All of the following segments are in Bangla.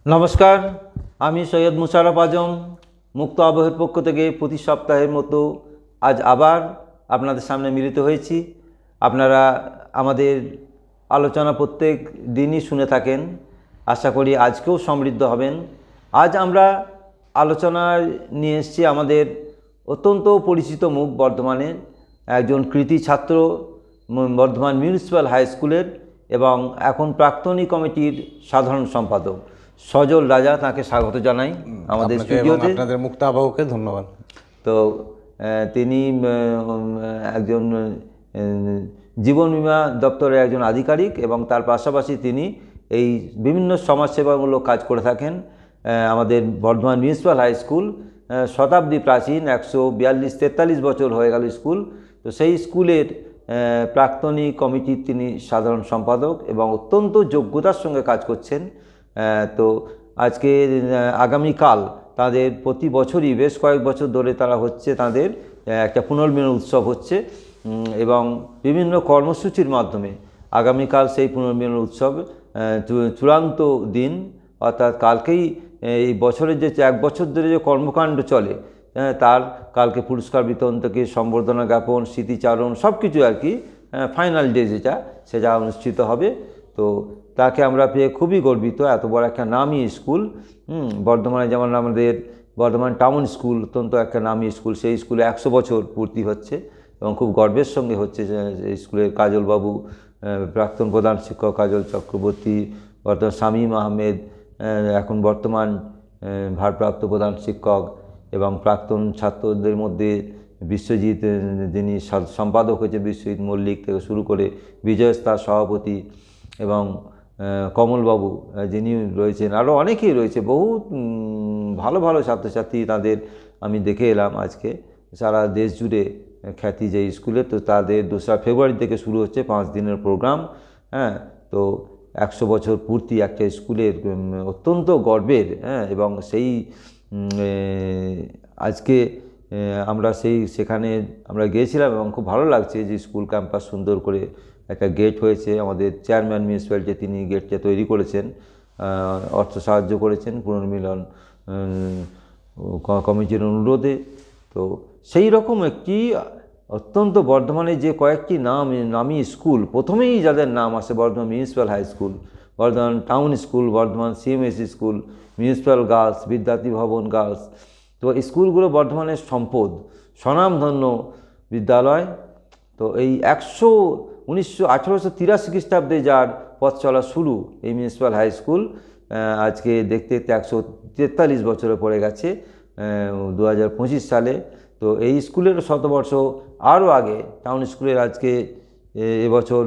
নমস্কার, আমি সৈয়দ মুশারফ আজম মুক্ত আবহের পক্ষ থেকে প্রতি সপ্তাহের মতো আজ আবার আপনাদের সামনে মিলিত হয়েছি। আপনারা আমাদের আলোচনা প্রত্যেক দিনই শুনে থাকেন, আশা করি আজকেও সমৃদ্ধ হবেন। আজ আমরা আলোচনায় নিয়ে এসেছি আমাদের অত্যন্ত পরিচিত মুখ, বর্ধমানের একজন কৃতি ছাত্র, বর্ধমান মিউনিসিপ্যাল হাই স্কুলের এবং এখন প্রাক্তনী কমিটির সাধারণ সম্পাদক সজল রাজা। তাকে স্বাগত জানাই আমাদের স্টুডিওতে। আপনাদের মুক্তাবাবুকে ধন্যবাদ। তো তিনি একজন জীবন বীমা দপ্তরের একজন আধিকারিক এবং তার পাশাপাশি তিনি এই বিভিন্ন সমাজসেবামূলক কাজ করে থাকেন। আমাদের বর্ধমান মিউনিসিপ্যাল হাই স্কুল শতাব্দী প্রাচীন, 142-43 বছর হয়ে গেল স্কুল। তো সেই স্কুলের প্রাক্তনী কমিটির তিনি সাধারণ সম্পাদক এবং অত্যন্ত যোগ্যতার সঙ্গে কাজ করছেন। তো আজকে আগামীকাল তাদের প্রতি বছরই বেশ কয়েক বছর ধরে তারা হচ্ছে, তাদের একটা পুনর্মিলন উৎসব হচ্ছে এবং বিভিন্ন কর্মসূচির মাধ্যমে আগামীকাল সেই পুনর্মিলন উৎসব চূড়ান্ত দিন, অর্থাৎ কালকেই এই বছরের যে 1 বছর ধরে যে কর্মকাণ্ড চলে তার কালকে পুরস্কার বিতরণ থেকে সম্বর্ধনা জ্ঞাপন, স্মৃতিচারণ সব কিছু আর কি ফাইনাল ডে সেটা অনুষ্ঠিত হবে। তো তাকে আমরা পেয়ে খুবই গর্বিত। এত বড় একটা নামী স্কুল, বর্ধমানে যেমন আমাদের বর্ধমান টাউন স্কুল অত্যন্ত একটা নামী স্কুল, সেই স্কুলে 100 বছর পূর্তি হচ্ছে এবং খুব গর্বের সঙ্গে হচ্ছে। স্কুলের কাজলবাবু, প্রাক্তন প্রধান শিক্ষক কাজল চক্রবর্তী, বর্তমান শামীম আহমেদ এখন বর্তমান ভারপ্রাপ্ত প্রধান শিক্ষক, এবং প্রাক্তন ছাত্রদের মধ্যে বিশ্বজিৎ, যিনি সম্পাদক হয়েছে, বিশ্বজিৎ মল্লিক থেকে শুরু করে বিজয় স্তার সভাপতি, এবং কমলবাবু যিনি রয়েছেন, আরও অনেকেই রয়েছে। বহু ভালো ভালো ছাত্রছাত্রী তাদের আমি দেখে এলাম আজকে সারা দেশ জুড়ে খ্যাতি যে স্কুলে। তো তাদের 2 ফেব্রুয়ারি থেকে শুরু হচ্ছে 5 দিনের প্রোগ্রাম। তো 100 বছর পূর্তি একটা স্কুলের অত্যন্ত গর্বের। এবং সেই আজকে আমরা সেখানে আমরা গিয়েছিলাম এবং খুব ভালো লাগছে যে স্কুল ক্যাম্পাস সুন্দর করে একটা গেট হয়েছে। আমাদের চেয়ারম্যান মিউনিসিপ্যালিটি তিনি গেটটা তৈরি করেছেন, অর্থ সাহায্য করেছেন পুনর্মিলন কমিটির অনুরোধে। তো সেই রকম একটি অত্যন্ত বর্ধমানে যে কয়েকটি নামী স্কুল, প্রথমেই যাদের নাম আসে Bardhaman municipal high school, Bardhaman town school, Bardhaman CMAC school, municipal girls, Vidyarthi Bhavan girls. তো স্কুলগুলো বর্ধমানের সম্পদ, স্বনামধন্য বিদ্যালয়। তো এই 1883 খ্রিস্টাব্দে যার পথ চলা শুরু এই মিউনিসিপ্যাল হাই স্কুল, আজকে দেখতে দেখতে 143 বছরে পড়ে গেছে 2025 সালে। তো এই স্কুলের শতবর্ষ আরও আগে, টাউন স্কুলের আজকে এবছর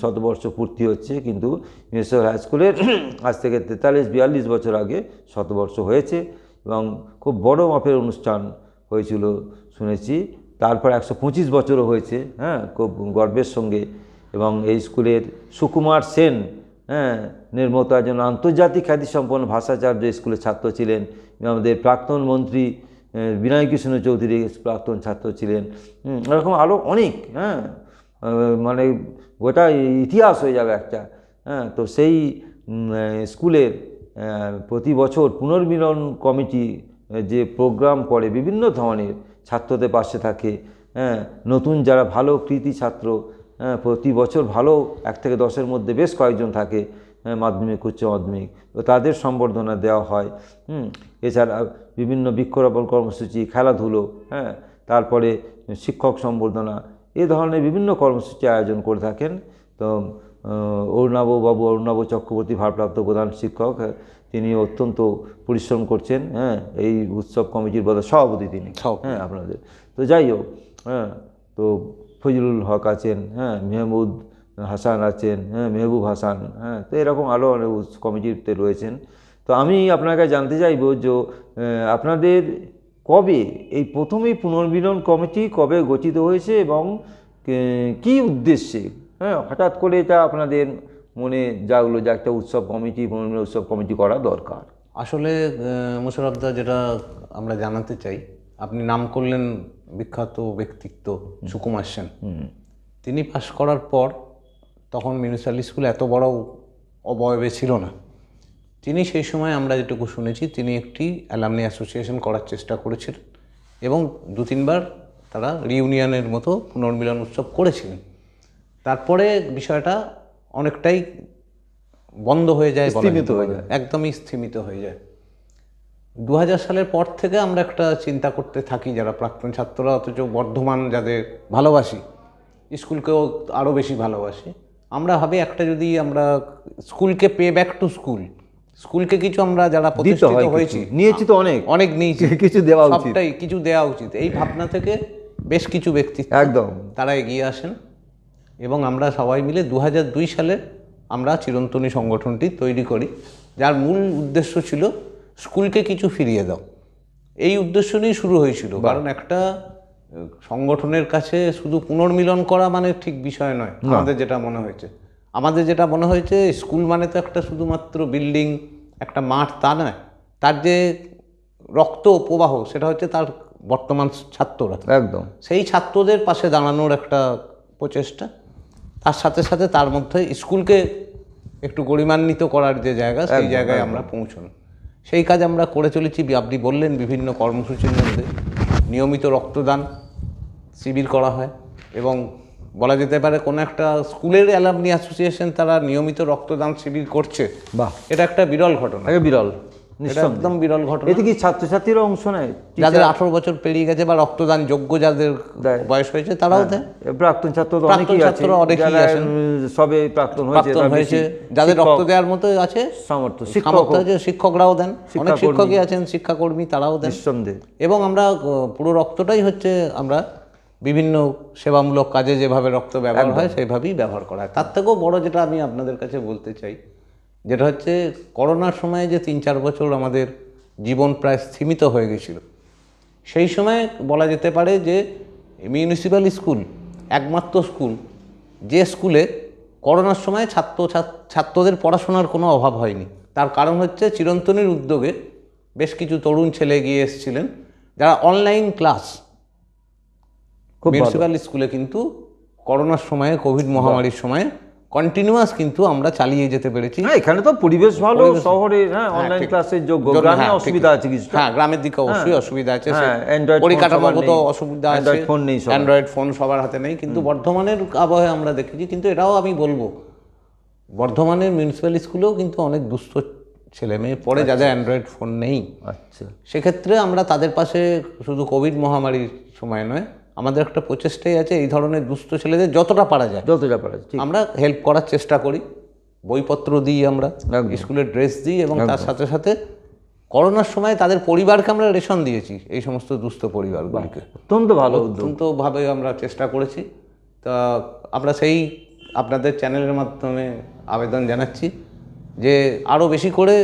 শতবর্ষ পূর্তি হচ্ছে, কিন্তু মিউনিসিপ্যাল হাই স্কুলের আজ থেকে 43-42 বছর আগে শতবর্ষ হয়েছে এবং খুব বড় মাপের অনুষ্ঠান হয়েছিল শুনেছি। তারপর 125 বছরও হয়েছে, খুব গর্বের সঙ্গে। এবং এই স্কুলের সুকুমার সেন মতো একজন আন্তর্জাতিক খ্যাতিসম্পন্ন ভাষাচার্য স্কুলের ছাত্র ছিলেন। আমাদের প্রাক্তন মন্ত্রী বিনয় কৃষ্ণ চৌধুরী প্রাক্তন ছাত্র ছিলেন। এরকম আরও অনেক, মানে গোটা ইতিহাস হয়ে যাবে একটা। তো সেই স্কুলের প্রতি বছর পুনর্মিলন কমিটি যে প্রোগ্রাম করে বিভিন্ন ধরনের, ছাত্রদের পাশে থাকে, নতুন যারা ভালো কৃতি ছাত্র, প্রতি বছর ভালো 1 থেকে 10-এর মধ্যে বেশ কয়েকজন থাকে, মাধ্যমিক উচ্চ মাধ্যমিক, তো তাদের সম্বর্ধনা দেওয়া হয়। এছাড়া বিভিন্ন বৃক্ষরোপণ কর্মসূচি, খেলাধুলো, তারপরে শিক্ষক সম্বর্ধনা, এ ধরনের বিভিন্ন কর্মসূচি আয়োজন করে থাকেন। তো অরুণাভ চক্রবর্তী ভারপ্রাপ্ত প্রধান শিক্ষক, তিনি অত্যন্ত পরিশ্রম করছেন। এই উৎসব কমিটির সভাপতি তিনি আপনাদের। তো যাই হোক, তো ফজলুল হক আছেন, মেহমুদ হাসান আছেন, মেহবুব হাসান, তো এরকম আরও অনেক কমিটিতে রয়েছেন। তো আমি আপনাকে জানতে চাইব যে আপনাদের কবে এই প্রথমেই পুনর্মিলন কমিটি কবে গঠিত হয়েছে এবং কি উদ্দেশ্যে হঠাৎ করে এটা আপনাদের মনে জাগলো যে একটা উৎসব কমিটি, পুনর্মিলন উৎসব কমিটি করা দরকার? আসলে মুশারফদা, যেটা আমরা জানাতে চাই, আপনি নাম করলেন বিখ্যাত ব্যক্তিত্ব সুকুমার সেন। তিনি পাশ করার পর তখন মিউনিসিপ্যাল স্কুল এত বড় অবয়বে ছিল না। তিনি সেই সময় আমরা যেটুকু শুনেছি তিনি একটি অ্যালামনি অ্যাসোসিয়েশন করার চেষ্টা করেছিলেন এবং 2-3বার তারা রিউনিয়নের মতো পুনর্মিলন উৎসব করেছিলেন। তারপরে বিষয়টা অনেকটাই বন্ধ হয়ে যায়, স্থিমিত হয়ে যায়, একদমই স্থিমিত হয়ে যায়। 2000 সালের পর থেকে আমরা একটা চিন্তা করতে থাকি যারা প্রাক্তন ছাত্ররা, অথচ বর্ধমান যাদের ভালোবাসি, স্কুলকেও আরও বেশি ভালোবাসি, আমরা ভাবি একটা যদি আমরা স্কুলকে পে ব্যাক টু স্কুলকে কিছু আমরা যারা প্রতিষ্ঠিত হয়েছি, নিয়েছি তো অনেক নিয়েছি, কিছু দেওয়া উচিত, সবটাই কিছু দেওয়া উচিত, এই ভাবনা থেকে বেশ কিছু ব্যক্তি একদম তারা এগিয়ে আসেন এবং আমরা সবাই মিলে 2002 সালে আমরা চিরন্তনী সংগঠনটি তৈরি করি, যার মূল উদ্দেশ্য ছিল স্কুলকে কিছু ফিরিয়ে দাও। এই উদ্দেশ্য নিয়ে শুরু হয়েছিল, কারণ একটা সংগঠনের কাছে শুধু পুনর্মিলন করা মানে ঠিক বিষয় নয়। আমাদের যেটা মনে হয়েছে স্কুল মানে তো একটা শুধুমাত্র বিল্ডিং, একটা মাঠ, তা নয়। তার যে রক্ত প্রবাহ সেটা হচ্ছে তার বর্তমান ছাত্ররা, একদম সেই ছাত্রদের পাশে দাঁড়ানোর একটা প্রচেষ্টা। তার সাথে সাথে তার মধ্যে স্কুলকে একটু গরিমান্বিত করার যে জায়গা, সেই জায়গায় আমরা পৌঁছানো, সেই কাজ আমরা করে চলেছি। আপনি বললেন বিভিন্ন কর্মসূচির মধ্যে নিয়মিত রক্তদান শিবির করা হয় এবং বলা যেতে পারে কোনো একটা স্কুলের অ্যালামনি অ্যাসোসিয়েশন তারা নিয়মিত রক্তদান শিবির করছে, বাহ, এটা একটা বিরল ঘটনা, বিরল, এটা একদম বিরল ঘটনা। এতে কি ছাত্রছাত্রীরা অংশ নেয়? যাদের 18 বছর পেরিয়ে গেছে বা রক্তদান যোগ্য যাদের বয়স হয়েছে তারাও দেয়। প্রাক্তন ছাত্র তো অনেকেই আছে, সবে প্রাক্তন হয়েছে, যাদের রক্ত দেওয়ার মতো আছে সামর্থ্য, শিক্ষকরাও দেন, অনেক শিক্ষকই আছেন, শিক্ষাকর্মী তারাও দেন নিঃসন্দেহে। এবং আমরা পুরো রক্তটাই হচ্ছে আমরা বিভিন্ন সেবামূলক কাজে যেভাবে রক্ত ব্যবহার হয় সেইভাবেই ব্যবহার করা হয়। তার থেকেও বড় যেটা আমি আপনাদের কাছে বলতে চাই, যেটা হচ্ছে করোনার সময় যে 3-4 বছর আমাদের জীবন প্রায় স্থিমিত হয়ে গেছিল, সেই সময় বলা যেতে পারে যে মিউনিসিপ্যাল স্কুল একমাত্র স্কুল যে স্কুলে করোনার সময় ছাত্রদের পড়াশোনার কোনো অভাব হয়নি। তার কারণ হচ্ছে চিরন্তনীর উদ্যোগে বেশ কিছু তরুণ ছেলে গিয়ে এসেছিলেন যারা অনলাইন ক্লাস মিউনিসিপ্যাল স্কুলে কিন্তু করোনার সময়ে, কোভিড মহামারীর সময়ে কন্টিনিউয়াস কিন্তু আমরা চালিয়ে যেতে পেরেছি। এখানে তো পরিবেশ ভালো, শহরে অনলাইন ক্লাসের যোগ্য, গ্রামে অসুবিধা আছে কিছু। হ্যাঁ, গ্রামের দিকে অবশ্যই অসুবিধা আছে, পরিকাঠামোগত অসুবিধা আছে, অ্যান্ড্রয়েড ফোন সবার হাতে নেই। কিন্তু বর্ধমানের আবহে আমরা দেখেছি, কিন্তু এটাও আমি বলবো বর্ধমানের মিউনিসিপ্যাল স্কুলেও কিন্তু অনেক দুস্থ ছেলে মেয়ে পড়ে যাদের অ্যান্ড্রয়েড ফোন নেই। আচ্ছা, সেক্ষেত্রে আমরা তাদের পাশে শুধু কোভিড মহামারীর সময় নয়, আমাদের একটা প্রচেষ্টাই আছে এই ধরনের দুস্থ ছেলেদের যতটা পারা যায় আমরা হেল্প করার চেষ্টা করি। বইপত্র দিই, আমরা স্কুলের ড্রেস দিই এবং তার সাথে সাথে করোনার সময় তাদের পরিবারকে আমরা রেশন দিয়েছি, এই সমস্ত দুস্থ পরিবারগুলিকে। অত্যন্ত ভালো, অত্যন্তভাবে আমরা চেষ্টা করেছি। তা আমরা সেই আপনাদের চ্যানেলের মাধ্যমে আবেদন জানাচ্ছি যে আরও বেশি করে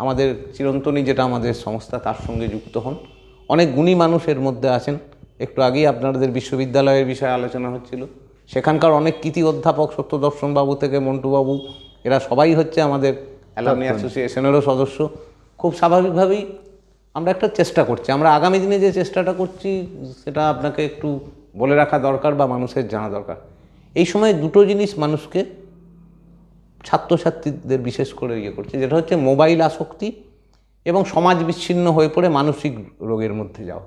আমাদের চিরন্তনী যেটা আমাদের সংস্থা তার সঙ্গে যুক্ত হন। অনেক গুণী মানুষ এর মধ্যে আছেন। একটু আগেই আপনাদের বিশ্ববিদ্যালয়ের বিষয়ে আলোচনা হচ্ছিল, সেখানকার অনেক কৃতি অধ্যাপক, সত্যদর্শন বাবু থেকে মন্টুবাবু, এরা সবাই হচ্ছে আমাদের অ্যালামনি অ্যাসোসিয়েশনেরও সদস্য। খুব স্বাভাবিকভাবেই আমরা একটা চেষ্টা করছি। আমরা আগামী দিনে যে চেষ্টাটা করছি সেটা আপনাকে একটু বলে রাখা দরকার বা মানুষের জানা দরকার। এই সময় দুটো জিনিস মানুষকে, ছাত্রছাত্রীদের বিশেষ করে করছে, যেটা হচ্ছে মোবাইল আসক্তি এবং সমাজ বিচ্ছিন্ন হয়ে পড়ে মানসিক রোগের মধ্যে যাওয়া।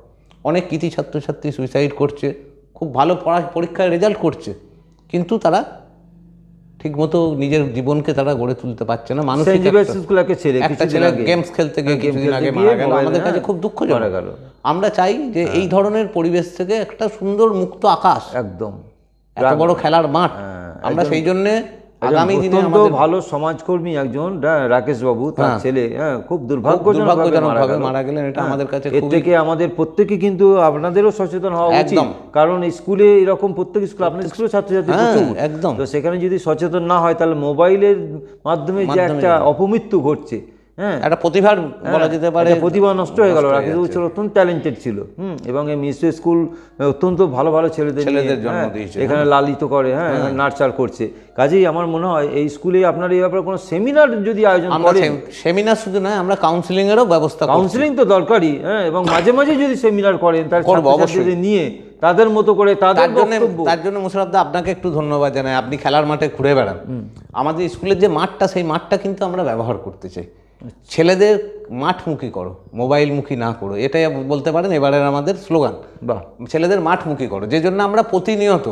অনেক কৃতি ছাত্রছাত্রী সুইসাইড করছে, খুব ভালো পরীক্ষায় রেজাল্ট করছে, কিন্তু তারা ঠিকমতো নিজের জীবনকে তারা গড়ে তুলতে পারছে না। মানুষ একটা ছেলে গেমস খেলতে গিয়ে কিছুদিন আগে মারা গেল, আমাদের কাছে খুব দুঃখজনক। আমরা চাই যে এই ধরনের পরিবেশ থেকে একটা সুন্দর মুক্ত আকাশ, একদম এত বড় খেলার মাঠ, আমরা সেই জন্যে আগামী দিনে আমাদের ভালো সমাজকর্মী একজন রাকেশ বাবু, তার ছেলে খুব দুর্ভাগ্যজনকভাবে মারা গেলেন। এটা আমাদের কাছে এর থেকে আমাদের প্রত্যেকে কিন্তু আপনাদেরও সচেতন হওয়া উচিত, কারণ স্কুলে এরকম প্রত্যেক স্কুল, আপনার স্কুলের ছাত্রছাত্রী একদম, তো সেখানে যদি সচেতন না হয় তাহলে মোবাইলের মাধ্যমে যে একটা অপমৃত্যু ঘটছে, একটা প্রতিভার বলা যেতে পারে, প্রতিভা নষ্ট হয়ে গেল। রাকেশ বাবু ছিল অত্যন্ত ট্যালেন্টেড ছিল, এবং এই মিশ্র স্কুল অত্যন্ত ভালো ভালো ছেলেদের জন্ম দিয়েছে, এখানে লালিত করে, নার্চার করছে। কাজেই আমার মনে হয় এই স্কুলে আপনার এই ব্যাপারে কোনো সেমিনার যদি আয়োজন করেন, সেমিনার শুধু নয়, আমরা কাউন্সিলিং এরও ব্যবস্থা, কাউন্সিলিং তো দরকারই, এবং মাঝে মাঝে যদি সেমিনার করেন তার ছাত্রছাত্রীদের নিয়ে তাদের মতো করে তার জন্য মুশারফদা আপনাকে একটু ধন্যবাদ জানাই। আপনি খেলার মাঠে ঘুরে বেড়ান, আমাদের স্কুলের যে মাঠটা, সেই মাঠটা কিন্তু আমরা ব্যবহার করতে চাই। ছেলেদের মাঠমুখী করো, মোবাইলমুখী না করো, এটাই বলতে পারেন এবারের আমাদের স্লোগান। বাহ, ছেলেদের মাঠমুখী করো, যে জন্য আমরা প্রতিনিয়ত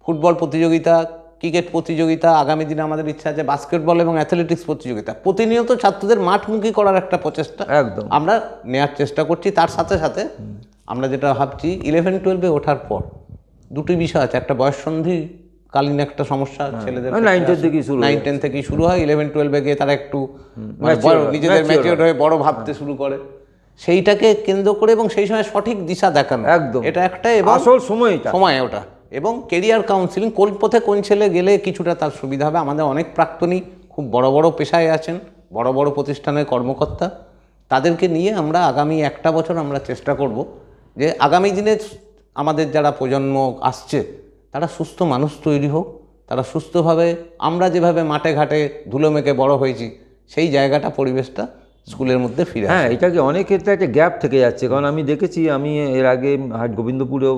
ফুটবল প্রতিযোগিতা, ক্রিকেট প্রতিযোগিতা, আগামী দিনে আমাদের ইচ্ছা আছে বাস্কেটবল এবং অ্যাথলেটিক্স প্রতিযোগিতা, প্রতিনিয়ত ছাত্রদের মাঠমুখী করার একটা প্রচেষ্টা একদম আমরা নেওয়ার চেষ্টা করছি। তার সাথে সাথে আমরা যেটা ভাবছি 11-12-এ ওঠার পর দুটি বিষয় আছে, একটা বয়ঃসন্ধি কালীন একটা সমস্যা ছেলেদের 9-10 থেকেই শুরু 9-10 থেকেই শুরু হয়, 11-12-এ গিয়ে তারা একটু মানে নিজেদের ম্যাচিওর হয়ে বড় ভাবতে শুরু করে, সেইটাকে কেন্দ্র করে এবং সেই সময় সঠিক দিশা দেখানো, একদম এটা একটা এবং আসল সময়টা। সময় ওটা, এবং কেরিয়ার কাউন্সিলিং, কোন পথে কোন ছেলে গেলে কিছুটা তার সুবিধা হবে। আমাদের অনেক প্রাক্তনী খুব বড় বড় পেশায় আছেন, বড় বড় প্রতিষ্ঠানের কর্মকর্তা, তাদেরকে নিয়ে আমরা আগামী একটা বছর আমরা চেষ্টা করব যে আগামী দিনে আমাদের যারা প্রজন্ম আসছে তারা সুস্থ মানুষ তৈরি হোক, তারা সুস্থভাবে, আমরা যেভাবে মাঠে ঘাটে ধুলো মেখে বড় হয়েছি সেই জায়গাটা, পরিবেশটা স্কুলের মধ্যে ফিরে আসে। হ্যাঁ, এটাকে অনেক ক্ষেত্রে একটা গ্যাপ থেকে যাচ্ছে, কারণ আমি দেখেছি, আমি এর আগে হাট গোবিন্দপুরেও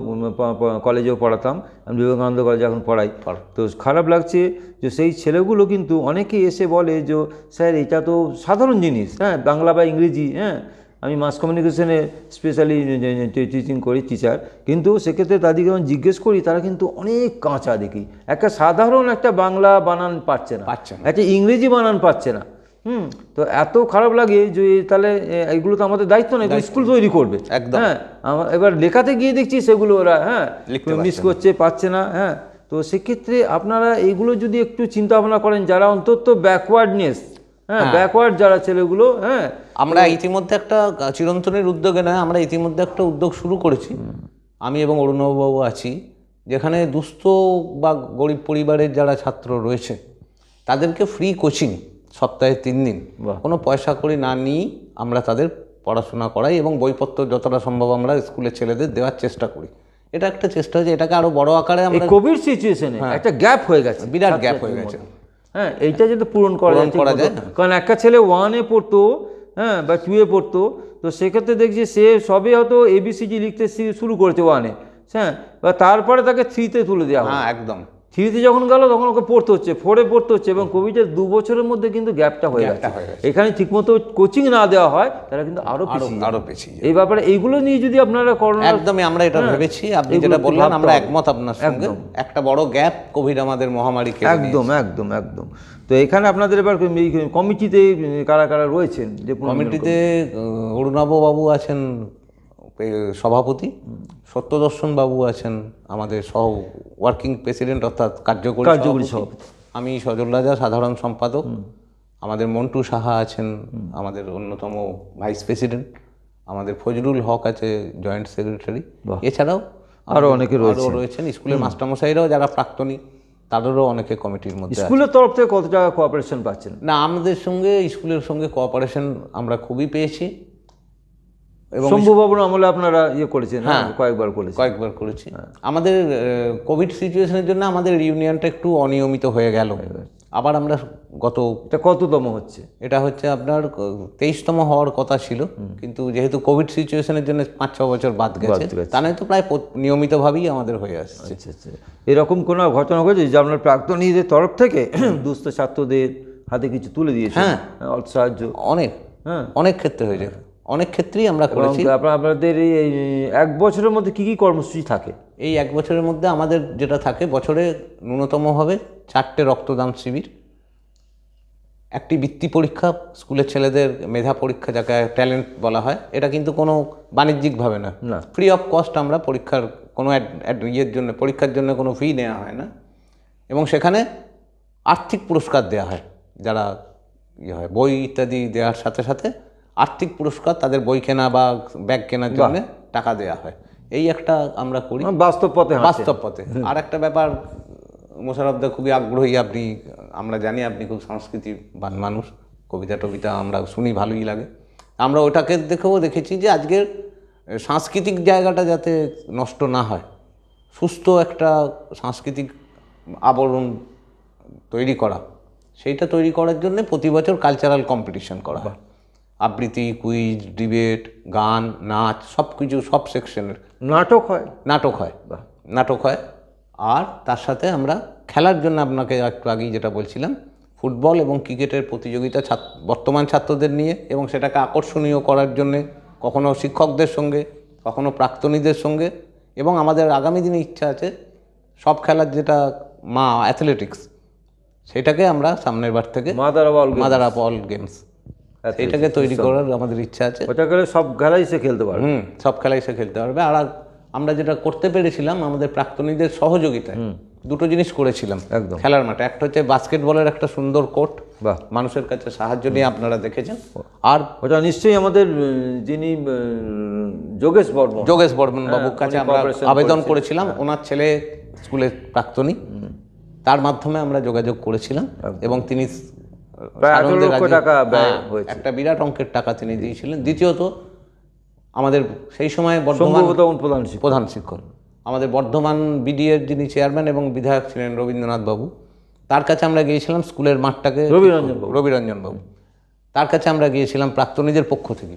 কলেজেও পড়াতাম, আমি বিবেকানন্দ কলেজে এখন পড়াই, তো খারাপ লাগছে যে সেই ছেলেগুলো কিন্তু অনেকেই এসে বলে যে স্যার এটা তো সাধারণ জিনিস, হ্যাঁ বাংলা বা ইংরেজি, হ্যাঁ আমি মাস কমিউনিকেশনে স্পেশালি টিচিং করি, টিচার, কিন্তু সেক্ষেত্রে তাদেরকে যখন জিজ্ঞেস করি তারা কিন্তু অনেক কাঁচা দেখি, একটা সাধারণ একটা বাংলা বানান পাচ্ছে না, একটা ইংরেজি বানান পাচ্ছে না। তো এত খারাপ লাগে যে তাহলে এইগুলো তো আমাদের দায়িত্ব না, স্কুল তৈরি করবে, হ্যাঁ এবার লেখাতে গিয়ে দেখছি সেগুলো ওরা মিস করছে, পাচ্ছে না। হ্যাঁ, তো সেক্ষেত্রে আপনারা এইগুলো যদি একটু চিন্তা ভাবনা করেন, যারা অন্তত ব্যাকওয়ার্ডনেস, ব্যাকওয়ার্ড যারা ছেলেগুলো, আমরা ইতিমধ্যে একটা চিরন্তনের উদ্যোগে নয়, আমরা ইতিমধ্যে একটা উদ্যোগ শুরু করেছি, আমি এবং অরুণবাবু আছি, যেখানে দুস্থ বা গরিব পরিবারের যারা ছাত্র রয়েছে তাদেরকে ফ্রি কোচিং সপ্তাহে 3 দিন, কোনো পয়সা করি না নিয়ে আমরা তাদের পড়াশোনা করাই এবং বইপত্র যতটা সম্ভব আমরা স্কুলের ছেলেদের দেওয়ার চেষ্টা করি। এটা একটা চেষ্টা হচ্ছে, এটাকে আরো বড় আকারে আমরা, কোভিড সিচুয়েশনে একটা গ্যাপ হয়ে গেছে, বিরাট গ্যাপ হয়ে গেছে, হ্যাঁ এইটা যদি পূরণ করা যায়, কারণ একটা ছেলে 1-এ পড়তো, হ্যাঁ বা 2-এ পড়তো, তো সেক্ষেত্রে দেখছি সে সবে হয়তো ABCD লিখতে শুরু করেছে 1-এ, হ্যাঁ বা তারপরে তাকে 3-তে তুলে দেওয়া হয়, একদম 3-তে যখন গেল তখন ওকে পড়তে হচ্ছে, 4-এ পড়তে হচ্ছে, এবং কোভিডের 2 বছরের মধ্যে কিন্তু গ্যাপটা হয়ে গেছে। এখানে ঠিকমতো কোচিং না দেওয়া হয় তারা কিন্তু আরো পিছিয়ে এই ব্যাপারে, এইগুলো নিয়ে যদি আপনারা করোনা, একদমই আমরা এটা ভেবেছি, আপনি যেটা বললেন আমরা একমত আপনার সঙ্গে, একটা বড় গ্যাপ কোভিড আমাদের মহামারী, একদম একদম একদম। তো এখানে আপনাদের এবার কমিটিতে কারা কারা রয়েছেন? যে কমিটিতে অরুণাববাবু আছেন সভাপতি, সত্যদর্শন বাবু আছেন আমাদের সহ ওয়ার্কিং প্রেসিডেন্ট অর্থাৎ কার্যকরী সভাপতি, আমি সজল রাজা সাধারণ সম্পাদক, আমাদের মন্টু সাহা আছেন আমাদের অন্যতম ভাইস প্রেসিডেন্ট, আমাদের ফজলুল হক আছে জয়েন্ট সেক্রেটারি, এছাড়াও আরও অনেকে রয়েছেন স্কুলের মাস্টারমশাইরাও যারা প্রাক্তনী, তাদেরও অনেকে কমিটির মধ্যে। স্কুলের তরফ থেকে কত টাকা কোঅপারেশন পাচ্ছেন? না, আমাদের সঙ্গে স্কুলের সঙ্গে কোঅপারেশন আমরা খুবই পেয়েছি, এবং শম্ভুবাবুর আমলে আপনারা করেছেন? হ্যাঁ, কয়েকবার করেছি। আমাদের কোভিড সিচুয়েশনের জন্য আমাদের ইউনিয়নটা একটু অনিয়মিত হয়ে গেল, আবার আমরা এটা কততম হচ্ছে? এটা হচ্ছে আপনার 23তম হওয়ার কথা ছিল, কিন্তু যেহেতু কোভিড সিচুয়েশনের জন্য 5-6 বছর বাদ গেছে, তা নয় তো প্রায় নিয়মিতভাবেই আমাদের হয়ে আসছে। আচ্ছা, এরকম কোনো ঘটনা ঘটেছে যে আপনার প্রাক্তনীদের তরফ থেকে দুস্থ ছাত্রদের হাতে কিছু তুলে দিয়েছে? হ্যাঁ, অল্প সাহায্য অনেক ক্ষেত্রে হয়েছে, অনেক ক্ষেত্রেই আমরা করেছি। আপনাদের এই 1 বছরের মধ্যে কি কি কর্মসূচি থাকে? এই 1 বছরের মধ্যে আমাদের যেটা থাকে, বছরে ন্যূনতমভাবে 4টে রক্তদান শিবির, একটি বৃত্তি পরীক্ষা, স্কুলের ছেলেদের মেধা পরীক্ষা যাকে ট্যালেন্ট বলা হয়, এটা কিন্তু কোনো বাণিজ্যিকভাবে না, ফ্রি অফ কস্ট, আমরা পরীক্ষার কোনো জন্য, পরীক্ষার জন্য কোনো ফি নেওয়া হয় না, এবং সেখানে আর্থিক পুরস্কার দেওয়া হয়, যারা হয় বই ইত্যাদি দেওয়ার সাথে সাথে আর্থিক পুরস্কার, তাদের বই কেনা বা ব্যাগ কেনার জন্য টাকা দেওয়া হয়, এই একটা আমরা করি বাস্তব পথে। আর একটা ব্যাপার, মোশাররফদা খুবই আগ্রহী, আমরা জানি আপনি খুব সংস্কৃতিবান মানুষ, কবিতা টবিতা আমরা শুনি, ভালোই লাগে, আমরা ওটাকে দেখেছি যে আজকের সাংস্কৃতিক জায়গাটা যাতে নষ্ট না হয়, সুস্থ একটা সাংস্কৃতিক আবরণ তৈরি করা, সেইটা তৈরি করার জন্য প্রতি বছর কালচারাল কম্পিটিশন করা হয়, আবৃত্তি, কুইজ, ডিবেট, গান, নাচ, সব কিছু, সব সেকশনের নাটক হয়, আর তার সাথে আমরা খেলার জন্য, আপনাকে একটু আগেই যেটা বলছিলাম, ফুটবল এবং ক্রিকেটের প্রতিযোগিতা বর্তমান ছাত্রদের নিয়ে, এবং সেটাকে আকর্ষণীয় করার জন্যে কখনো শিক্ষকদের সঙ্গে, কখনো প্রাক্তনীদের সঙ্গে, এবং আমাদের আগামী দিনে ইচ্ছা আছে সব খেলার যেটা অ্যাথলেটিক্স, সেটাকে আমরা সামনের বার থেকে মাদার অফ অল গেমস এটাকে তৈরি করার আমাদের ইচ্ছা আছে। ওটা করে সব খেলাই সে খেলতে পারবে। সব খেলাই সে খেলতে পারবে। আর আমরা যেটা করতে পেরেছিলাম আমাদের প্রাক্তনীদের সহযোগিতায় দুটো জিনিস করেছিলাম খেলার মাঠে। একটা হচ্ছে বাস্কেটবলের একটা সুন্দর কোর্ট, মানুষের কাছে সাহায্য নিয়ে আপনারা দেখেছেন। আর ওটা নিশ্চয়ই আমাদের যিনি যোগেশ বর্মন বাবুর কাছে আমরা আবেদন করেছিলাম, ওনার ছেলে স্কুলের প্রাক্তনী, তার মাধ্যমে আমরা যোগাযোগ করেছিলাম এবং তিনি একটা বিরাট অঙ্কের টাকা তিনি দিয়েছিলেন। দ্বিতীয়ত আমাদের সেই সময় প্রধান শিক্ষক আমাদের বর্ধমান বিডিএর যিনি চেয়ারম্যান এবং বিধায়ক ছিলেন রবীন্দ্রনাথ বাবু, তার কাছে আমরা গিয়েছিলাম স্কুলের মাঠটাকে, রবিরঞ্জন বাবু তার কাছে আমরা গিয়েছিলাম প্রাক্তনীদের পক্ষ থেকে,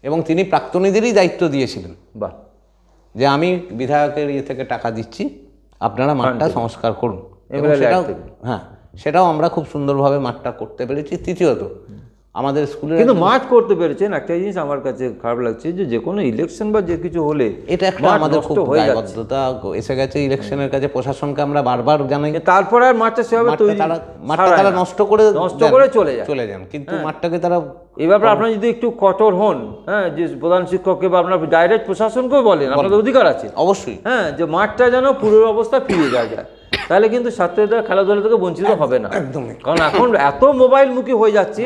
এবং তিনি প্রাক্তনীদেরই দায়িত্ব দিয়েছিলেন যে আমি বিধায়কের থেকে টাকা দিচ্ছি, আপনারা মাঠটা সংস্কার করুন। সেটাও আমরা খুব সুন্দরভাবে মাঠটা করতে পেরেছি। তৃতীয়ত আমাদের স্কুলে কিন্তু মাঠ করতে পেরেছেন। একটা জিনিস আমার কাছে খারাপ লাগছে যে কোনো ইলেকশন বা যে কিছু হলে এটা একটা আমাদের খুব দায়বদ্ধতা এসে গেছে ইলেকশনের কাছে, প্রশাসনকে আমরা বারবার জানাই, তারপরে আর মাঠটা সেভাবে মাঠটা তারা নষ্ট করে চলে যান, কিন্তু মাঠটাকে তারা এই ব্যাপারে আপনারা যদি একটু কঠোর হন, যে প্রধান শিক্ষককে বা আপনার ডাইরেক্ট প্রশাসনকেও বলেন, আপনাদের অধিকার আছে অবশ্যই, যে মাঠটা যেন পুরো অবস্থা ফিরে যায়, তাহলে কিন্তু ছাত্রীরা খেলাধুলা থেকে বঞ্চিত হবে না। কারণ এখন এত মোবাইল মুখী হয়ে যাচ্ছে,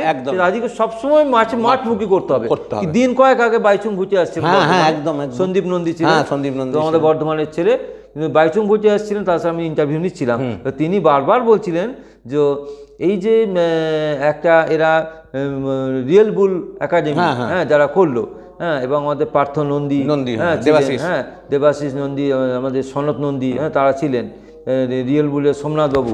আজকে সবসময় মাঠ মুখী করতে হবে। দিন কয়েক আগে বাইচুং ভুটিয়া আসছে, সন্দীপ নন্দী ছিলেন, আমাদের বর্ধমানের ছেলে, কিন্তু বাইচুং ভুটিয়া আসছিলেন, তার সাথে আমি ইন্টারভিউ নিচ্ছিলাম। তিনি বারবার বলছিলেন যে এই যে একটা এরা রিয়েল বুল একাডেমি যারা করলো, এবং আমাদের পার্থ নন্দী, দেবাশিস নন্দী, আমাদের সনত নন্দী, তারা ছিলেন রিয়েল বুলের সোমনাথ বাবু,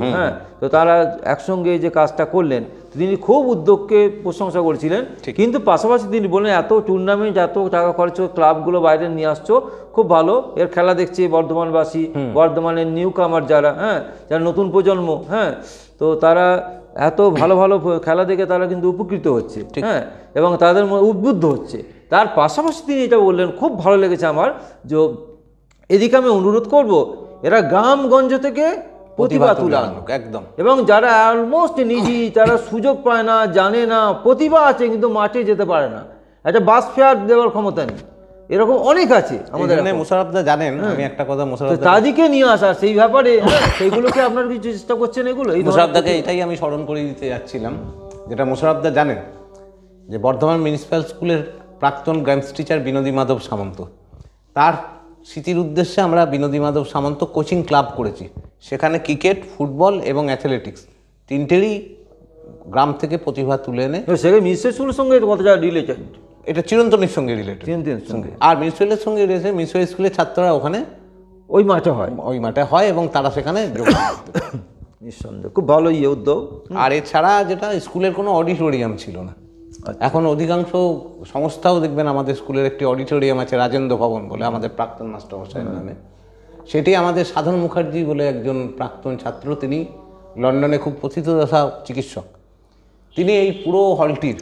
তো তারা একসঙ্গে যে কাজটা করলেন, তিনি খুব উদ্যোগকে প্রশংসা করেছিলেন। কিন্তু পাশাপাশি তিনি বললেন এত টুর্নামেন্ট, এত টাকা খরচ, ক্লাবগুলো বাইরে নিয়ে আসছো, খুব ভালো, এর খেলা দেখছে বর্ধমানবাসী, বর্ধমানের নিউ কামার যারা যারা নতুন প্রজন্ম, তো তারা এত ভালো ভালো খেলা দেখে তারা কিন্তু উপকৃত হচ্ছে, এবং তাদের উদ্বুদ্ধ হচ্ছে। তার পাশাপাশি তিনি এটা বললেন, খুব ভালো লেগেছে আমার, যে এদিকে আমি অনুরোধ করব এরা গ্রামগঞ্জ থেকে প্রতিভা তুলে আনুক একদম, এবং যারা অলমোস্ট নিজি, তারা সুযোগ পায় না, জানে না, প্রতিভা আছে কিন্তু মাঠে যেতে পারে না, একটা বাস ফেয়ার দেওয়ার ক্ষমতা নেই, এরকম অনেক আছে আমাদের। মোশাররফদা জানেন, আমি একটা কথা তাদেরকে নিয়ে আসা, সেই ব্যাপারে সেইগুলোকে আপনার কিছু চেষ্টা করছেন এগুলো। মোশাররফদাকে এটাই আমি স্মরণ করে দিতে যাচ্ছিলাম, যেটা মোশাররফদা জানেন যে বর্ধমান মিউনিসিপ্যাল স্কুলের প্রাক্তন গ্রামস টিচার বিনোদী মাধব সামন্ত, তার স্মৃতির উদ্দেশ্যে আমরা বিনোদী মাধব সামন্ত কোচিং ক্লাব করেছি। সেখানে ক্রিকেট, ফুটবল এবং অ্যাথলেটিক্স তিনটেরই গ্রাম থেকে প্রতিভা তুলে এনে, সেখানে মিউনিসিপ্যাল স্কুলের সঙ্গে কতটা রিলেটেড, এটা চিরন্তনীর সঙ্গে রিলেটেড, আর মিউনিসিপ্যালের সঙ্গে রয়েছে। মিউনিসিপ্যাল স্কুলের ছাত্ররা ওখানে ওই মাঠে হয় এবং তারা সেখানে নিঃসন্দেহ খুব ভালো উদ্যোগ। আর এছাড়া যেটা স্কুলের কোনো অডিটোরিয়াম ছিল না, এখন অধিকাংশ সংস্থাও দেখবেন আমাদের স্কুলের একটি অডিটোরিয়াম আছে, রাজেন্দ্র ভবন বলে, আমাদের প্রাক্তন মাস্টারমশাইয়ের নামে। সেটি আমাদের সাধন মুখার্জি বলে একজন প্রাক্তন ছাত্র, তিনি লন্ডনে খুব প্রথিতযশা চিকিৎসক, তিনি এই পুরো হলটির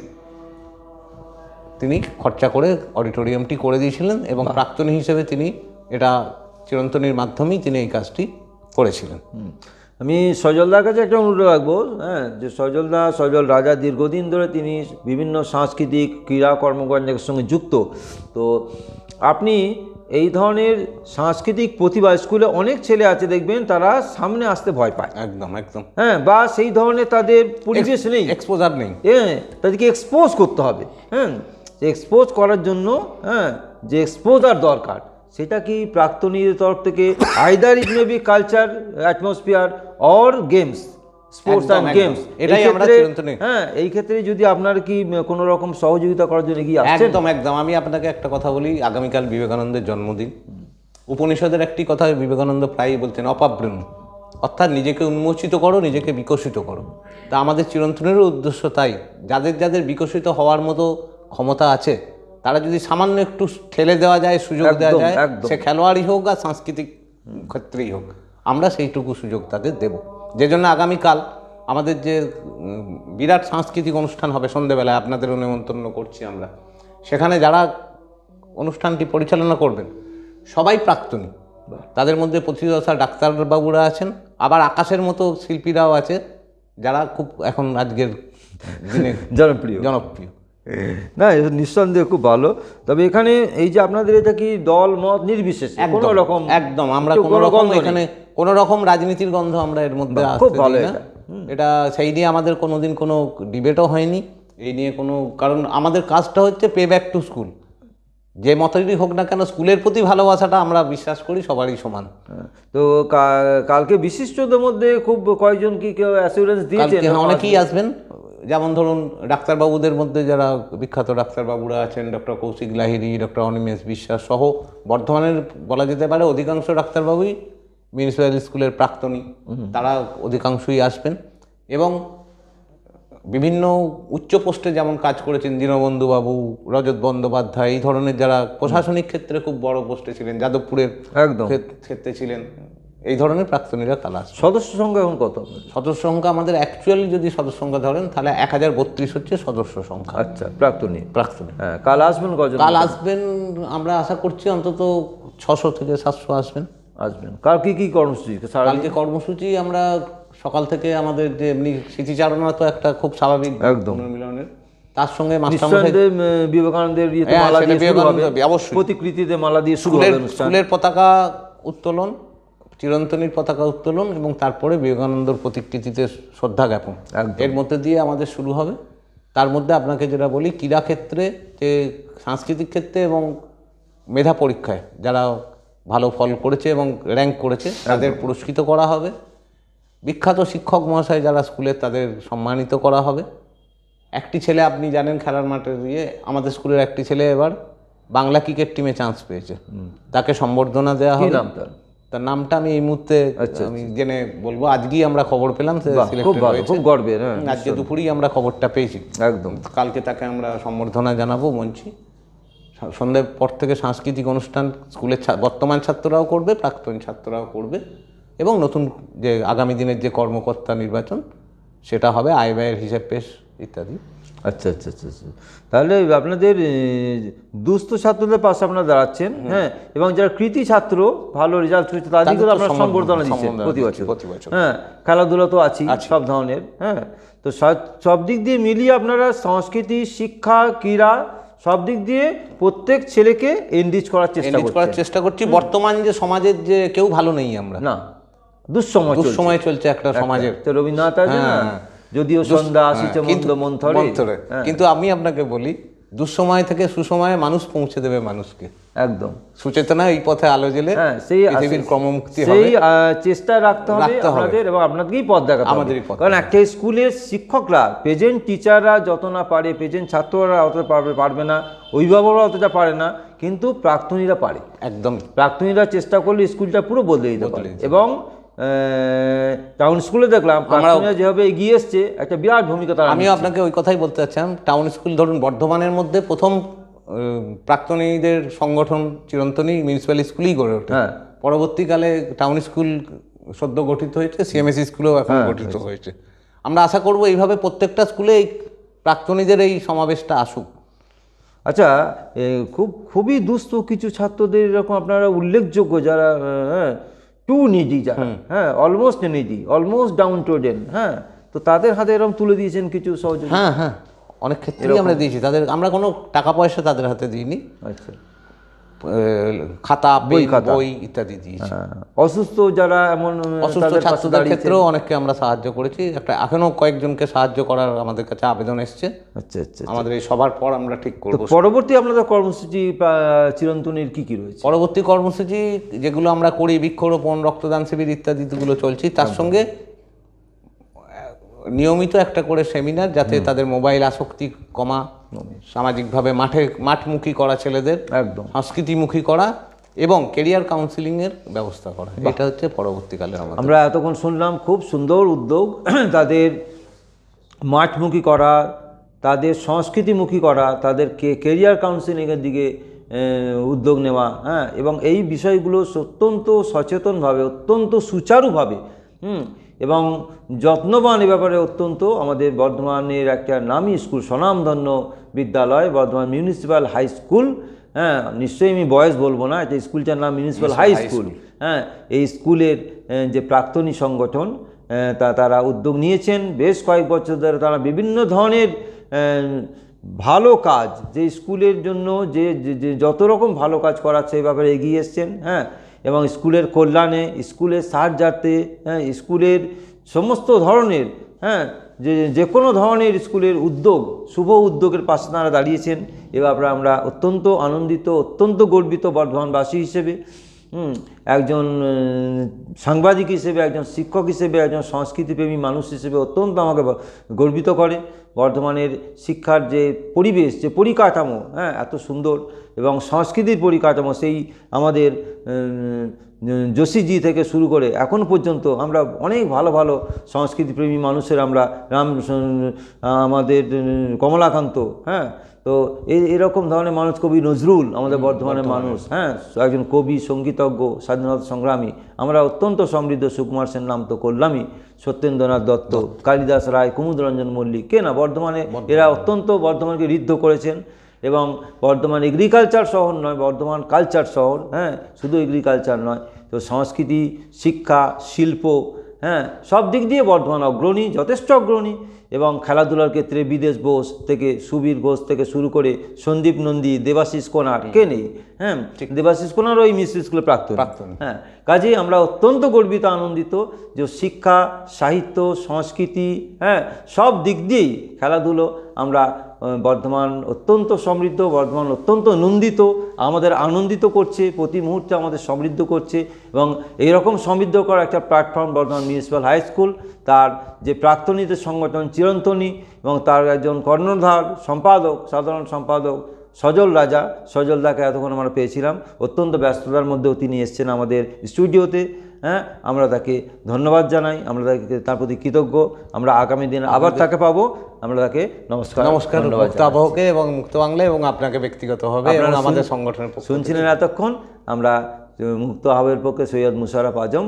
তিনি খরচা করে অডিটোরিয়ামটি করে দিয়েছিলেন, এবং প্রাক্তনী হিসেবে তিনি এটা চিরন্তনীর মাধ্যমেই তিনি এই কাজটি করেছিলেন। আমি সজলদার কাছে একটা অনুরোধ রাখবো, যে সজল রাজা দীর্ঘদিন ধরে তিনি বিভিন্ন সাংস্কৃতিক ক্রীড়া কর্মকাণ্ডের সঙ্গে যুক্ত, তো আপনি এই ধরনের সাংস্কৃতিক প্রতিভা, স্কুলে অনেক ছেলে আছে দেখবেন তারা সামনে আসতে ভয় পায়, একদম বা সেই ধরনের তাদের পরিবেশ নেই, এক্সপোজার নেই, তাদেরকে এক্সপোজ করতে হবে, এক্সপোজ করার জন্য যে এক্সপোজার দরকার, সেটা কি প্রাক্তনীর তরফ থেকে either it may be culture atmosphere or games, sports and games, এটাই আমরা চিরন্তনী। এই ক্ষেত্রে যদি আপনার কি কোনো রকম সহযোগিতা করার জন্য এগিয়ে আসছেন? একদম। আমি আপনাকে একটা কথা বলি, আগামীকাল বিবেকানন্দের জন্মদিন। উপনিষদের একটি কথা বিবেকানন্দ প্রায়ই বলতেন, অপাবৃণ, অর্থাৎ নিজেকে উন্মোচিত করো, নিজেকে বিকশিত করো। তা আমাদের চিরন্তনেরও উদ্দেশ্য তাই, যাদের বিকশিত হওয়ার মতো ক্ষমতা আছে, তারা যদি সামান্য একটু ঠেলে দেওয়া যায়, সুযোগ দেওয়া যায়, সে খেলোয়াড়ই হোক আর সাংস্কৃতিক ক্ষেত্রেই হোক, আমরা সেইটুকু সুযোগ তাদের দেব। যে জন্য আগামীকাল আমাদের যে বিরাট সাংস্কৃতিক অনুষ্ঠান হবে সন্ধেবেলায়, আপনাদেরও নেমন্তন্ন করছি আমরা, সেখানে যারা অনুষ্ঠানটি পরিচালনা করবেন সবাই প্রাক্তনী। তাদের মধ্যে প্রতিষ্ঠা ডাক্তারবাবুরা আছেন, আবার আকাশের মতো শিল্পীরাও আছে যারা খুব এখন আজকের দিনে জনপ্রিয়। না, নিঃসন্দেহে খুব ভালো। তবে এখানে এই যে আপনাদের এটা কি দল মত নির্বিশেষে কোনো রকম, একদম আমরা কোনো রকম এখানে কোনো রকম রাজনীতির গন্ধ আমরা এর মধ্যে খুব আসতে ভালো দিই না। এটা সেই নিয়ে আমাদের কোনোদিন কোনো ডিবেটও হয়নি এই নিয়ে কোনো, কারণ আমাদের কাজটা হচ্ছে পে ব্যাক টু স্কুল। যে মতেরই হোক না কেন, স্কুলের প্রতি ভালোবাসাটা আমরা বিশ্বাস করি সবারই সমান। তো কালকে বিশিষ্টদের মধ্যে খুব কয়েকজন কি কেউ অ্যাসিউরেন্স দিয়েছেন? অনেকেই আসবেন, যেমন ধরুন ডাক্তারবাবুদের মধ্যে যারা বিখ্যাত ডাক্তারবাবুরা আছেন, ডক্টর কৌশিক লাহিড়ী, ডক্টর অনিমেষ বিশ্বাস সহ বর্ধমানের বলা যেতে পারে অধিকাংশ ডাক্তারবাবুই মিউনিসিপ্যাল স্কুলের প্রাক্তনী, তারা অধিকাংশই আসবেন। এবং বিভিন্ন উচ্চ পোস্টে যেমন কাজ করেছেন দীনবন্ধু বাবু, রজত বন্দ্যোপাধ্যায়, এই ধরনের যারা প্রশাসনিক ক্ষেত্রে খুব বড় পোস্টে ছিলেন, যাদবপুরের একদম ক্ষেত্রে ছিলেন, এই ধরনের প্রাক্তনীরা তারা আসবে। সদস্য সংখ্যা এখন কত? সদস্য সংখ্যা আমাদের অ্যাকচুয়ালি যদি সদস্য সংখ্যা ধরেন তাহলে 1032 হচ্ছে সদস্য সংখ্যা। আচ্ছা, প্রাক্তনী। হ্যাঁ, কাল আসবেন কজন? কাল আসবেন আমরা আশা করছি অন্তত 600 থেকে 700 আসবেন। কাল কি কি কর্মসূচি? কালকে কর্মসূচি আমরা সকাল থেকে আমাদের যে এমনি স্মৃতিচারণা তো একটা খুব স্বাভাবিক পুনর্মিলনের, তার সঙ্গে বিবেকানন্দের প্রতিকৃতিতে মালা দিয়ে শুরু হবে অনুষ্ঠান। স্কুলের পতাকা উত্তোলন, চিরন্তনীর পতাকা উত্তোলন এবং তারপরে বিবেকানন্দর প্রতিকৃতিতে শ্রদ্ধা জ্ঞাপন, এর মধ্যে দিয়ে আমাদের শুরু হবে। তার মধ্যে আপনাকে যেটা বলি, ক্রীড়াক্ষেত্রে, যে সাংস্কৃতিক ক্ষেত্রে এবং মেধা পরীক্ষায় যারা ভালো ফল করেছে এবং র্যাঙ্ক করেছে তাদের পুরস্কৃত করা হবে। বিখ্যাত শিক্ষক মহাশয় যারা স্কুলের, তাদের সম্মানিত করা হবে। একটি ছেলে আপনি জানেন খেলার মাঠে গিয়ে, আমাদের স্কুলের একটি ছেলে এবার বাংলা ক্রিকেট টিমে চান্স পেয়েছে, তাকে সম্বর্ধনা দেওয়া হবে। তার নামটা আমি এই মুহূর্তে আমি জেনে বলবো, আজকেই আমরা খবর পেলাম, খুব গর্বের। আজকে দুপুরেই আমরা খবরটা পেয়েছি। একদম, কালকে তাকে আমরা সম্বর্ধনা জানাবো মঞ্চে। সন্ধ্যের পর থেকে সাংস্কৃতিক অনুষ্ঠান স্কুলের বর্তমান ছাত্ররাও করবে, প্রাক্তন ছাত্ররাও করবে, এবং নতুন যে আগামী দিনের যে কর্মকর্তা নির্বাচন সেটা হবে, আয় ব্যয়ের হিসাব পেশ ইত্যাদি। আচ্ছা আচ্ছা আচ্ছা আচ্ছা। তাহলে আপনাদের দুস্থ ছাত্রদের পাশে আপনারা দাঁড়াচ্ছেন, হ্যাঁ, এবং যারা কৃতি ছাত্র ভালো রেজাল্ট করেছে তাদেরকে আপনারা সম্বর্ধনা দিচ্ছেন প্রতি বছর। হ্যাঁ, খেলাধুলা তো আছেই সব ধরনের। হ্যাঁ, তো সব দিক দিয়ে মিলিয়ে আপনারা সংস্কৃতি, শিক্ষা, ক্রীড়া সব দিক দিয়ে প্রত্যেক ছেলেকে এনরিচ করার চেষ্টা করছি। বর্তমান যে সমাজের যে কেউ ভালো নেই আমরা, না, দুঃসময় চলছে একটা সমাজের। রবীন্দ্রনাথ আছে না, যদিও সন্ধ্যা আসিছে মন্দ মন্থরে, কিন্তু আমি আপনাকে বলি, দুঃসময় থেকে সুসময়ে মানুষ পৌঁছে দেবে মানুষকে। একদম সুচেতনা এই পথে আলো জ্বেলে পৃথিবীর ক্রমমুক্তি হবে, সেই চেষ্টা রাখতে হবে আমাদের, এবং আপনাদেরকেই পথ দেখাতে হবে। কারণ একটা স্কুলের শিক্ষকরা, প্রেজেন্ট টিচাররা যত না পারে, প্রেজেন্ট ছাত্ররা অতটা পারবে না, অভিভাবকরা অতটা পারে না, কিন্তু প্রাক্তনীরা পারে। একদম, প্রাক্তনীরা চেষ্টা করলে স্কুলটা পুরো বদলে দিতে পারে। এবং টাউন স্কুলে দেখলাম প্রাক্তনীরা যেভাবে এগিয়ে এসছে, একটা বিরাট ভূমিকা তারা। আমিও আপনাকে ওই কথাই বলতে চাচ্ছিলাম। টাউন স্কুল ধরুন বর্ধমানের মধ্যে প্রথম প্রাক্তনীদের সংগঠন চিরন্তনী মিউনিসিপ্যাল স্কুলই গড়ে ওঠে। পরবর্তীকালে টাউন স্কুল সদ্য গঠিত হয়েছে, সিএমএস স্কুলও এখন গঠিত হয়েছে। আমরা আশা করব এইভাবে প্রত্যেকটা স্কুলে এই প্রাক্তনীদের এই সমাবেশটা আসুক। আচ্ছা, খুবই দুস্থ কিছু ছাত্রদের এরকম আপনারা উল্লেখযোগ্য যারা টু নিডি, যারা অলমোস্ট নিডি, অলমোস্ট ডাউন টোডেন, তো তাদের হাতে এরকম তুলে দিয়েছেন কিছু সহযোগী? হ্যাঁ, অনেক ক্ষেত্রেই আমরা দিয়েছি তাদের। আমরা কোনো টাকা পয়সা তাদের হাতে দিইনি। আচ্ছা, খাতা, বই ইত্যাদি দিয়েছি। অসুস্থ যারা, এমন অসুস্থ ছাত্রদের ক্ষেত্রেও অনেককে আমরা সাহায্য করেছি। এখনো কয়েকজনকে সাহায্য করার আমাদের কাছে আবেদন এসছে। আচ্ছা আচ্ছা, আমাদের এই সবার পর আমরা ঠিক করব। পরবর্তী আপনাদের কর্মসূচি চিরন্তনীর কি কি রয়েছে? পরবর্তী কর্মসূচি যেগুলো আমরা করি, বৃক্ষরোপণ, রক্তদান শিবির ইত্যাদিগুলো চলছে। তার সঙ্গে নিয়মিত একটা করে সেমিনার, যাতে তাদের মোবাইল আসক্তি কমা, সামাজিকভাবে মাঠমুখী করা ছেলেদের, একদম সংস্কৃতিমুখী করা, এবং কেরিয়ার কাউন্সিলিংয়ের ব্যবস্থা করা। এটা হচ্ছে পরবর্তীকালে আমরা এতক্ষণ শুনলাম খুব সুন্দর উদ্যোগ, তাদের মাঠমুখী করা, তাদের সংস্কৃতিমুখী করা, তাদের কেরিয়ার কাউন্সিলিংয়ের দিকে উদ্যোগ নেওয়া, এবং এই বিষয়গুলো অত্যন্ত সচেতনভাবে, অত্যন্ত সুচারুভাবে এবং যত্নবান এ ব্যাপারে অত্যন্ত। আমাদের বর্ধমানের একটা নামী স্কুল, স্বনামধন্য বিদ্যালয় বর্ধমান মিউনিসিপ্যাল হাই স্কুল। হ্যাঁ, নিশ্চয়ই আমি বয়স বলবো না, এটা স্কুলটার নাম মিউনিসিপ্যাল হাই স্কুল। হ্যাঁ, এই স্কুলের যে প্রাক্তনী সংগঠন তারা উদ্যোগ নিয়েছেন বেশ কয়েক বছর ধরে। তারা বিভিন্ন ধরনের ভালো কাজ, যে স্কুলের জন্য যে যত রকম ভালো কাজ করাচ্ছে এই ব্যাপারে এগিয়ে এসছেন। হ্যাঁ, এবং স্কুলের কল্যাণে, স্কুলের সাহায্যার্থে, হ্যাঁ, স্কুলের সমস্ত ধরনের, হ্যাঁ, যে কোনো ধরনের স্কুলের উদ্যোগ, শুভ উদ্যোগের পাশে তারা দাঁড়িয়েছেন। এ ব্যাপারে আমরা অত্যন্ত আনন্দিত, অত্যন্ত গর্বিত বর্ধমানবাসী হিসেবে, একজন সাংবাদিক হিসেবে, একজন শিক্ষক হিসেবে, একজন সংস্কৃতিপ্রেমী মানুষ হিসেবে অত্যন্ত আমাকে গর্বিত করে। বর্ধমানের শিক্ষার যে পরিবেশ, যে পরিকাঠামো, হ্যাঁ, এত সুন্দর, এবং সংস্কৃতির পরিকাঠামো, সেই আমাদের যোশীজি থেকে শুরু করে এখন পর্যন্ত আমরা অনেক ভালো ভালো সংস্কৃতিপ্রেমী মানুষের আমরা আমাদের কমলাকান্ত, হ্যাঁ, তো এরকম ধরনের মানুষ, কবি নজরুল আমাদের বর্ধমানের মানুষ, হ্যাঁ, একজন কবি, সঙ্গীতজ্ঞ, স্বাধীনতা সংগ্রামী। আমরা অত্যন্ত সমৃদ্ধ, সুকুমার সেন নাম তো করলামই, সত্যেন্দ্রনাথ দত্ত, কালিদাস রায়, কুমুদরঞ্জন মল্লিক, কে না বর্ধমানে এরা অত্যন্ত বর্ধমানকে ঋদ্ধ করেছেন। এবং বর্ধমান এগ্রিকালচার শহর নয়, বর্ধমান কালচার শহর। হ্যাঁ, শুধু এগ্রিকালচার নয়, তো সংস্কৃতি, শিক্ষা, শিল্প, হ্যাঁ, সব দিক দিয়ে বর্ধমান অগ্রণী, যথেষ্ট অগ্রণী। এবং খেলাধুলার ক্ষেত্রে বিদেশ বোস থেকে, সুবীর ঘোষ থেকে শুরু করে সন্দীপ নন্দী, দেবাশিস কোনার, কে নেই? হ্যাঁ, দেবাশিস কোনারও এই মিশ্র স্কুলের প্রাক্তন। হ্যাঁ, কাজেই আমরা অত্যন্ত গর্বিত, আনন্দিত যে শিক্ষা, সাহিত্য, সংস্কৃতি, হ্যাঁ, সব দিক দিয়েই খেলাধুলো আমরা বর্ধমান অত্যন্ত সমৃদ্ধ, বর্ধমান অত্যন্ত নন্দিত, আমাদের আনন্দিত করছে, প্রতি মুহূর্তে আমাদের সমৃদ্ধ করছে। এবং এইরকম সমৃদ্ধ করা একটা platform Bardhaman municipal high school, তার যে প্রাক্তনীদের সংগঠন চিরন্তনী, এবং তার একজন কর্ণধার সম্পাদক, সাধারণ সম্পাদক সজল রাজা, সজলদাকে এতক্ষণ আমরা পেয়েছিলাম, অত্যন্ত ব্যস্ততার মধ্যেও তিনি এসছেন আমাদের স্টুডিওতে। হ্যাঁ, আমরা তাকে ধন্যবাদ জানাই, আমরা তাকে তার প্রতি কৃতজ্ঞ। আমরা আগামী দিনে আবার তাকে পাবো, আমরা তাকে নমস্কার মুক্তাবহকে এবং মুক্ত বাংলা এবং আপনাকে ব্যক্তিগতভাবে এবং আমাদের সংগঠনের পক্ষে শুনছিলেন এতক্ষণ। আমরা মুক্ত আবহের পক্ষে সৈয়দ মুশাররফ আজম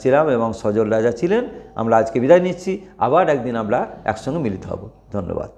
ছিলাম এবং সজল রাজা ছিলেন। আমরা আজকে বিদায় নিচ্ছি, আবার একদিন আমরা একসঙ্গে মিলিত হব। ধন্যবাদ।